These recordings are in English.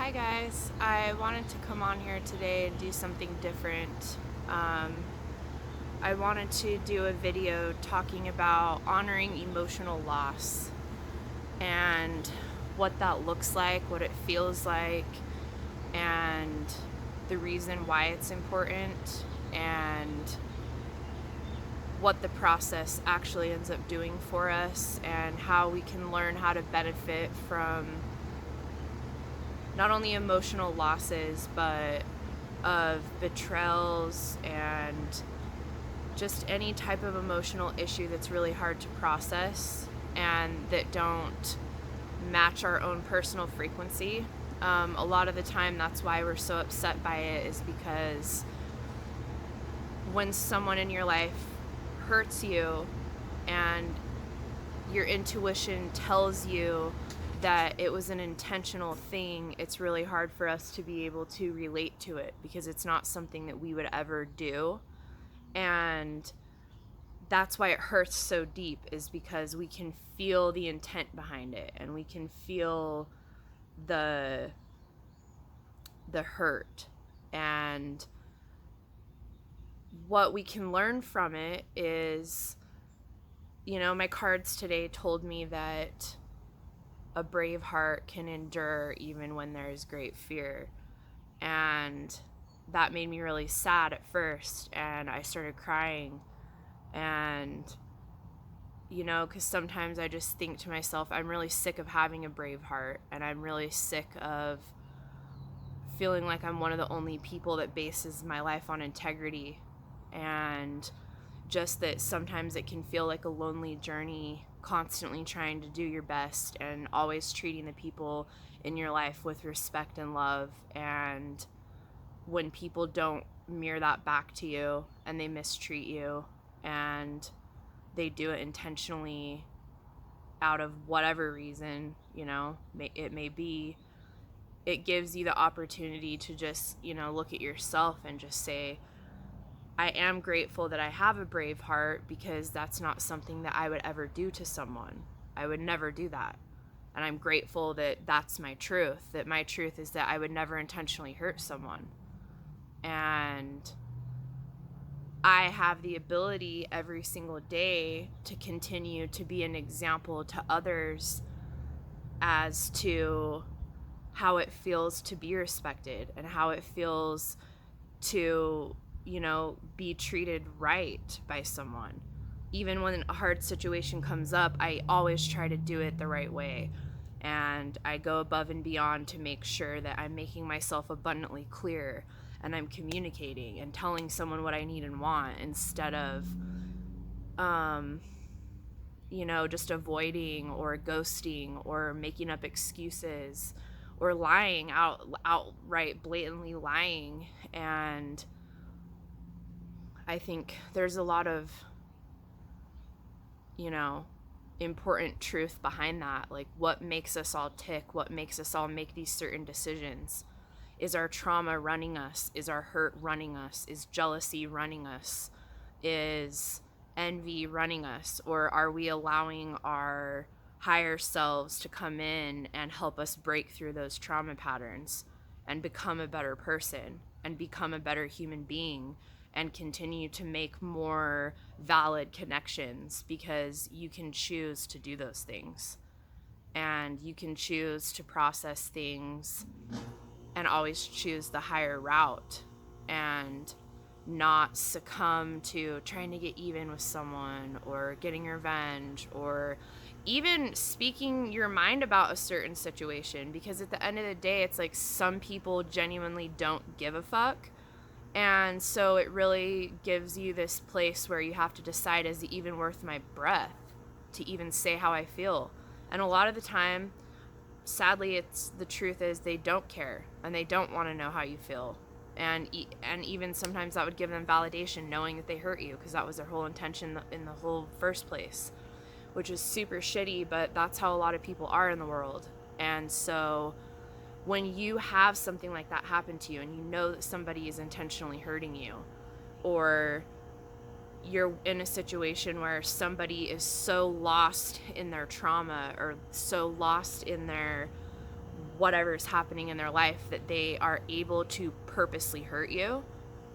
Hi guys, I wanted to come on here today and do something different. Um, I wanted to do a video talking about honoring emotional loss and what that looks like, what it feels like, and the reason why it's important, and what the process actually ends up doing for us, and how we can learn how to benefit from not only emotional losses, but of betrayals and just any type of emotional issue that's really hard to process and that don't match our own personal frequency. A lot of the time, that's why we're so upset by it, is because when someone in your life hurts you and your intuition tells you that it was an intentional thing, it's really hard for us to be able to relate to it because it's not something that we would ever do. And that's why it hurts so deep, is because we can feel the intent behind it, and we can feel the hurt. And what we can learn from it is, my cards today told me that a brave heart can endure even when there's great fear. And that made me really sad at first, and I started crying. And because sometimes I just think to myself, I'm really sick of having a brave heart, and I'm really sick of feeling like I'm one of the only people that bases my life on integrity. And just that sometimes it can feel like a lonely journey, constantly trying to do your best and always treating the people in your life with respect and love. And when people don't mirror that back to you, and they mistreat you, and they do it intentionally out of whatever reason, it may be, it gives you the opportunity to just, look at yourself and just say, I am grateful that I have a brave heart, because that's not something that I would ever do to someone. I would never do that. And I'm grateful that that's my truth, that my truth is that I would never intentionally hurt someone. And I have the ability every single day to continue to be an example to others as to how it feels to be respected, and how it feels to, be treated right by someone. Even when a hard situation comes up, I always try to do it the right way. And I go above and beyond to make sure that I'm making myself abundantly clear, and I'm communicating and telling someone what I need and want, instead of, um, just avoiding or ghosting or making up excuses or lying outright, blatantly lying. And I think there's a lot of, you know, important truth behind that. Like, what makes us all tick? What makes us all make these certain decisions? Is our trauma running us? Is our hurt running us? Is jealousy running us? Is envy running us? Or are we allowing our higher selves to come in and help us break through those trauma patterns and become a better person and become a better human being and continue to make more valid connections? Because you can choose to do those things, and you can choose to process things and always choose the higher route, and not succumb to trying to get even with someone, or getting revenge, or even speaking your mind about a certain situation. Because at the end of the day, it's like some people genuinely don't give a fuck. And so it really gives you this place where you have to decide, is it even worth my breath to even say how I feel? And a lot of the time, sadly, it's the truth is they don't care, and they don't want to know how you feel. And even sometimes that would give them validation, knowing that they hurt you, because that was their whole intention in the whole first place, which is super shitty, but that's how a lot of people are in the world. And so when you have something like that happen to you, and you know that somebody is intentionally hurting you, or you're in a situation where somebody is so lost in their trauma, or so lost in their whatever's happening in their life, that they are able to purposely hurt you,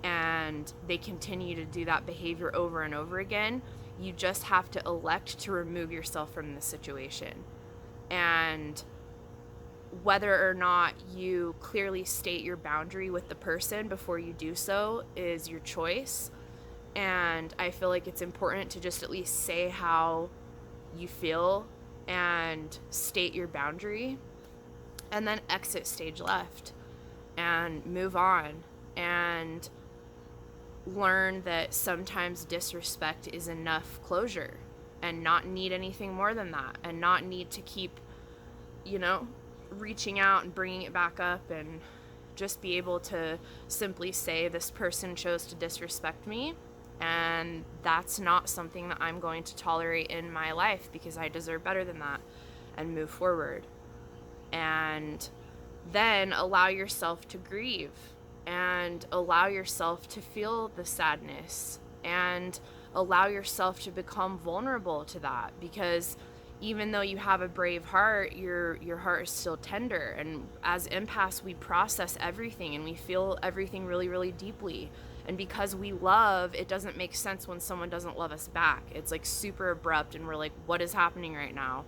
and they continue to do that behavior over and over again. You just have to elect to remove yourself from the situation. And whether or not you clearly state your boundary with the person before you do so is your choice. And I feel like it's important to just at least say how you feel and state your boundary, and then exit stage left and move on, and learn that sometimes disrespect is enough closure, and not need anything more than that, and not need to keep, reaching out and bringing it back up, and just be able to simply say, this person chose to disrespect me, and that's not something that I'm going to tolerate in my life because I deserve better than that, and move forward. And then allow yourself to grieve, and allow yourself to feel the sadness, and allow yourself to become vulnerable to that, because even though you have a brave heart, your heart is still tender. And as empaths, we process everything and we feel everything really, really deeply. And because we love, it doesn't make sense when someone doesn't love us back. It's like super abrupt, and we're like, what is happening right now?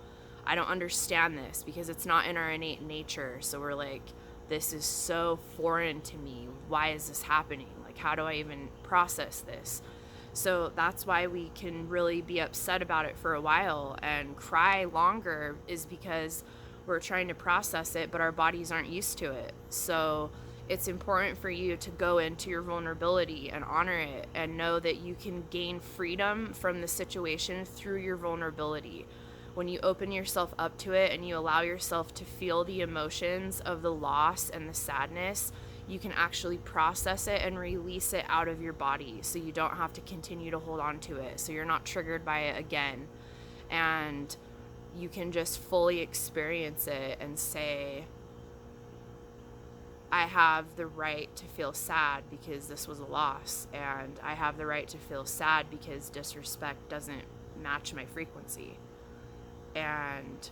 I don't understand this, because it's not in our innate nature. So we're like, this is so foreign to me. Why is this happening? Like, how do I even process this? So that's why we can really be upset about it for a while and cry longer, is because we're trying to process it, but our bodies aren't used to it. So it's important for you to go into your vulnerability and honor it, and know that you can gain freedom from the situation through your vulnerability. When you open yourself up to it and you allow yourself to feel the emotions of the loss and the sadness, you can actually process it and release it out of your body, so you don't have to continue to hold on to it, so you're not triggered by it again. And you can just fully experience it and say, I have the right to feel sad because this was a loss, and I have the right to feel sad because disrespect doesn't match my frequency. And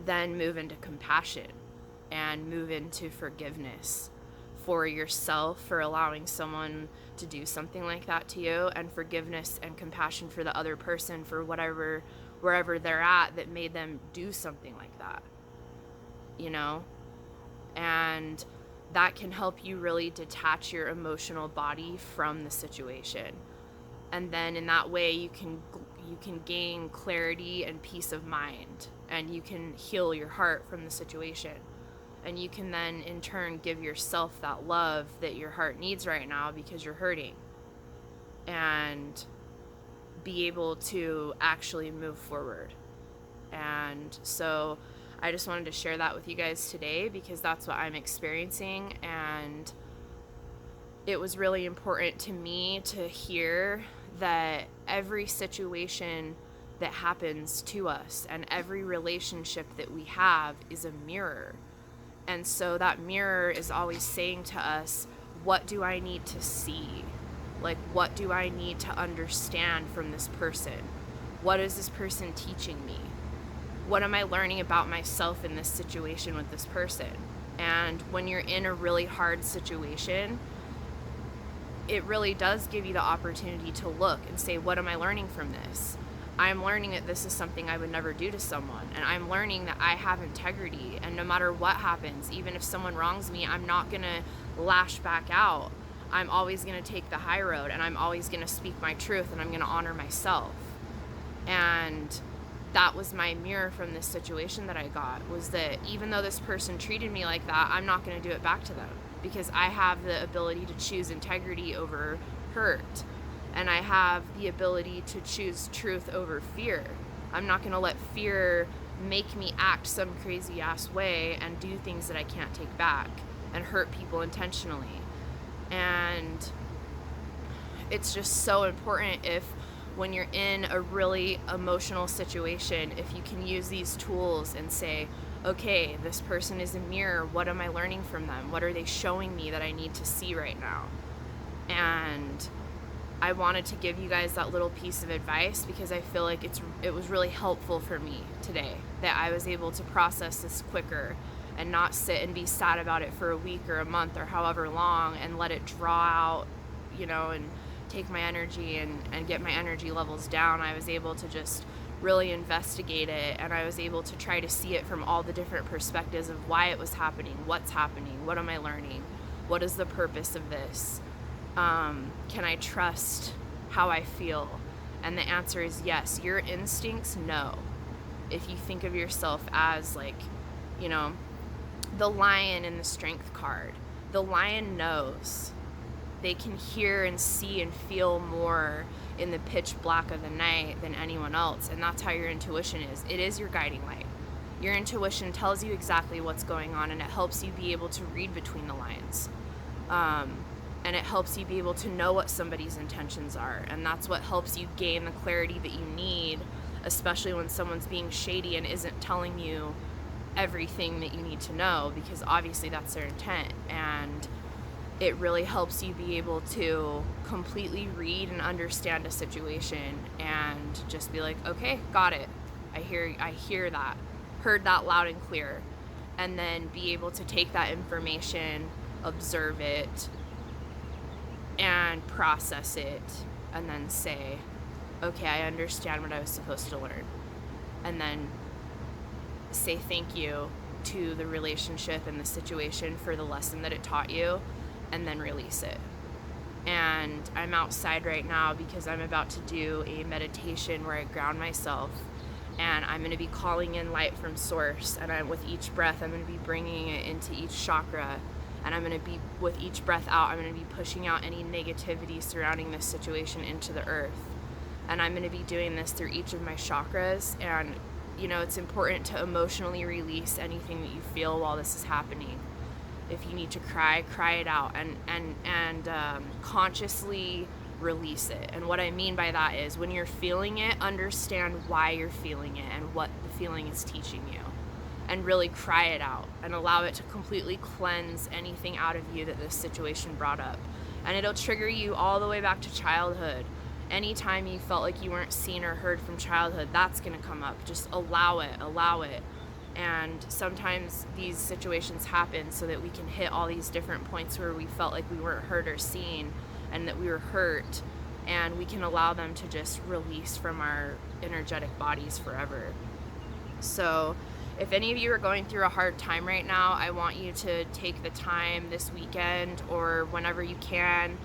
then move into compassion and move into forgiveness for yourself for allowing someone to do something like that to you, and forgiveness and compassion for the other person for wherever they're at that made them do something like that, and that can help you really detach your emotional body from the situation. And then in that way you can gain clarity and peace of mind, and you can heal your heart from the situation. And you can then in turn give yourself that love that your heart needs right now because you're hurting, and be able to actually move forward. And so I just wanted to share that with you guys today, because that's what I'm experiencing, and it was really important to me to hear that every situation that happens to us and every relationship that we have is a mirror. And so that mirror is always saying to us, what do I need to see? Like, what do I need to understand from this person? What is this person teaching me? What am I learning about myself in this situation with this person? And when you're in a really hard situation, it really does give you the opportunity to look and say, what am I learning from this? I'm learning that this is something I would never do to someone. And I'm learning that I have integrity. And no matter what happens, even if someone wrongs me, I'm not going to lash back out. I'm always going to take the high road, and I'm always going to speak my truth, and I'm going to honor myself. And that was my mirror from this situation that I got, was that even though this person treated me like that, I'm not going to do it back to them, because I have the ability to choose integrity over hurt. And I have the ability to choose truth over fear. I'm not going to let fear make me act some crazy ass way and do things that I can't take back and hurt people intentionally. And it's just so important, if when you're in a really emotional situation, if you can use these tools and say, okay, this person is a mirror. What am I learning from them? What are they showing me that I need to see right now? And I wanted to give you guys that little piece of advice, because I feel like it was really helpful for me today, that I was able to process this quicker and not sit and be sad about it for a week or a month or however long and let it draw out, and take my energy and get my energy levels down. I was able to just really investigate it, and I was able to try to see it from all the different perspectives of why it was happening, what's happening, what am I learning, what is the purpose of this, can I trust how I feel? And the answer is yes. Your instincts know. If you think of yourself as the lion in the strength card, the lion knows. They can hear and see and feel more in the pitch black of the night than anyone else, and that's how your intuition is. It is your guiding light. Your intuition tells you exactly what's going on, and it helps you be able to read between the lines. And it helps you be able to know what somebody's intentions are, and that's what helps you gain the clarity that you need, especially when someone's being shady and isn't telling you everything that you need to know, because obviously that's their intent. And it really helps you be able to completely read and understand a situation and just be like, okay, got it. I hear that, heard that loud and clear. And then be able to take that information, observe it, and process it, and then say, okay, I understand what I was supposed to learn. And then say thank you to the relationship and the situation for the lesson that it taught you, and then release it. And I'm outside right now because I'm about to do a meditation where I ground myself, and I'm going to be calling in light from source, and with each breath I'm going to be bringing it into each chakra, and I'm going to be, with each breath out, I'm going to be pushing out any negativity surrounding this situation into the earth. And I'm going to be doing this through each of my chakras. And it's important to emotionally release anything that you feel while this is happening. If you need to cry it out, and consciously release it. And what I mean by that is, when you're feeling it, understand why you're feeling it and what the feeling is teaching you, and really cry it out and allow it to completely cleanse anything out of you that this situation brought up. And it'll trigger you all the way back to childhood. Anytime you felt like you weren't seen or heard from childhood, that's going to come up. Just allow it. And sometimes these situations happen so that we can hit all these different points where we felt like we weren't heard or seen, and that we were hurt, and we can allow them to just release from our energetic bodies forever. So if any of you are going through a hard time right now, I want you to take the time this weekend or whenever you can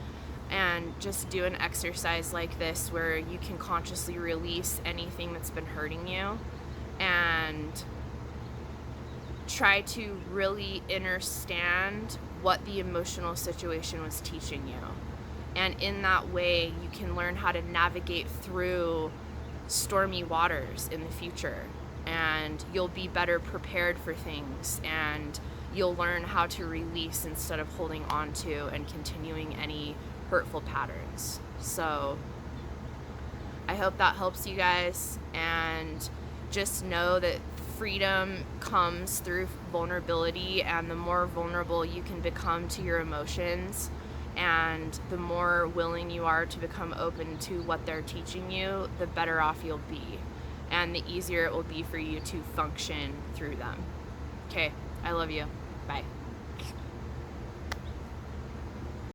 and just do an exercise like this where you can consciously release anything that's been hurting you, and try to really understand what the emotional situation was teaching you. And in that way, you can learn how to navigate through stormy waters in the future, and you'll be better prepared for things, and you'll learn how to release instead of holding on to and continuing any hurtful patterns. So I hope that helps you guys, and just know that freedom comes through vulnerability, and the more vulnerable you can become to your emotions, and the more willing you are to become open to what they're teaching you, the better off you'll be, and the easier it will be for you to function through them. Okay, I love you. Bye.